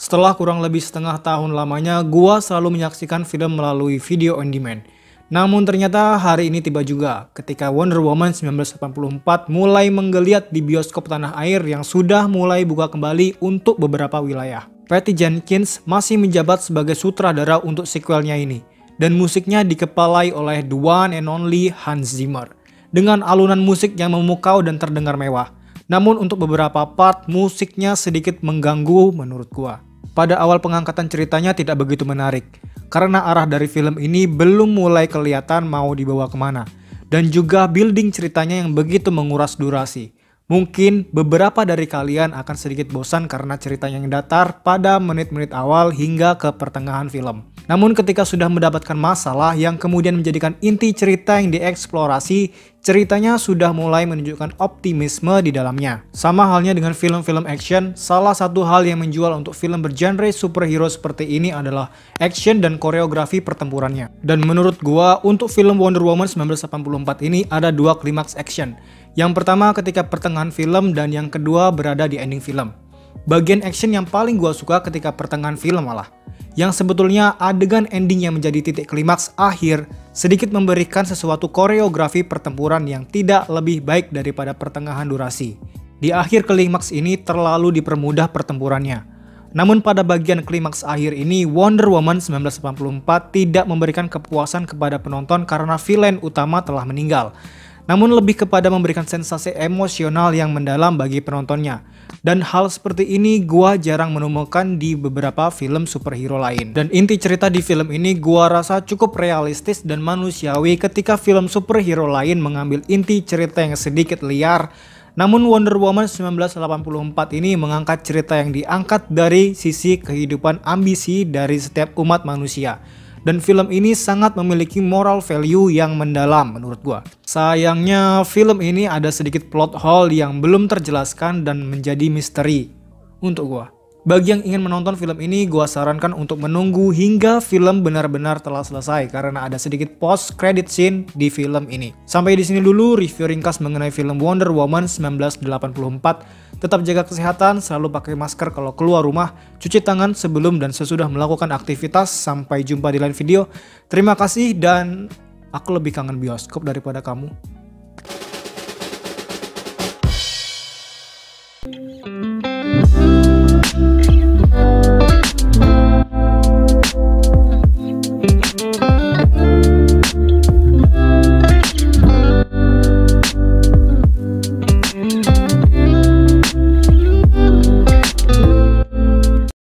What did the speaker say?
Setelah kurang lebih setengah tahun lamanya, gua selalu menyaksikan film melalui video on demand. Namun ternyata hari ini tiba juga ketika Wonder Woman 1984 mulai menggeliat di bioskop tanah air yang sudah mulai buka kembali untuk beberapa wilayah. Patty Jenkins masih menjabat sebagai sutradara untuk sequelnya ini, dan musiknya dikepalai oleh the one and only Hans Zimmer dengan alunan musik yang memukau dan terdengar mewah. Namun untuk beberapa part musiknya sedikit mengganggu menurut gua. Pada awal pengangkatan ceritanya tidak begitu menarik, karena arah dari film ini belum mulai kelihatan mau dibawa kemana. Dan juga building ceritanya yang begitu menguras durasi. Mungkin beberapa dari kalian akan sedikit bosan karena ceritanya yang datar pada menit-menit awal hingga ke pertengahan film. Namun ketika sudah mendapatkan masalah yang kemudian menjadikan inti cerita yang dieksplorasi, ceritanya sudah mulai menunjukkan optimisme di dalamnya. Sama halnya dengan film-film action, salah satu hal yang menjual untuk film bergenre superhero seperti ini adalah action dan koreografi pertempurannya. Dan menurut gua, untuk film Wonder Woman 1984 ini ada dua klimaks action. Yang pertama ketika pertengahan film dan yang kedua berada di ending film. Bagian action yang paling gua suka ketika pertengahan film malah. Yang sebetulnya adegan ending yang menjadi titik klimaks akhir sedikit memberikan sesuatu koreografi pertempuran yang tidak lebih baik daripada pertengahan durasi. Di akhir klimaks ini terlalu dipermudah pertempurannya. Namun pada bagian klimaks akhir ini Wonder Woman 1984 tidak memberikan kepuasan kepada penonton karena villain utama telah meninggal. Namun lebih kepada memberikan sensasi emosional yang mendalam bagi penontonnya. Dan hal seperti ini gua jarang menemukan di beberapa film superhero lain. Dan inti cerita di film ini gua rasa cukup realistis dan manusiawi ketika film superhero lain mengambil inti cerita yang sedikit liar. Namun Wonder Woman 1984 ini mengangkat cerita yang diangkat dari sisi kehidupan ambisi dari setiap umat manusia. Dan film ini sangat memiliki moral value yang mendalam menurut gua. Sayangnya film ini ada sedikit plot hole yang belum terjelaskan dan menjadi misteri untuk gua. Bagi yang ingin menonton film ini, gua sarankan untuk menunggu hingga film benar-benar telah selesai karena ada sedikit post credit scene di film ini. Sampai di sini dulu review ringkas mengenai film Wonder Woman 1984. Tetap jaga kesehatan, selalu pakai masker kalau keluar rumah, cuci tangan sebelum dan sesudah melakukan aktivitas. Sampai jumpa di lain video. Terima kasih dan aku lebih kangen bioskop daripada kamu.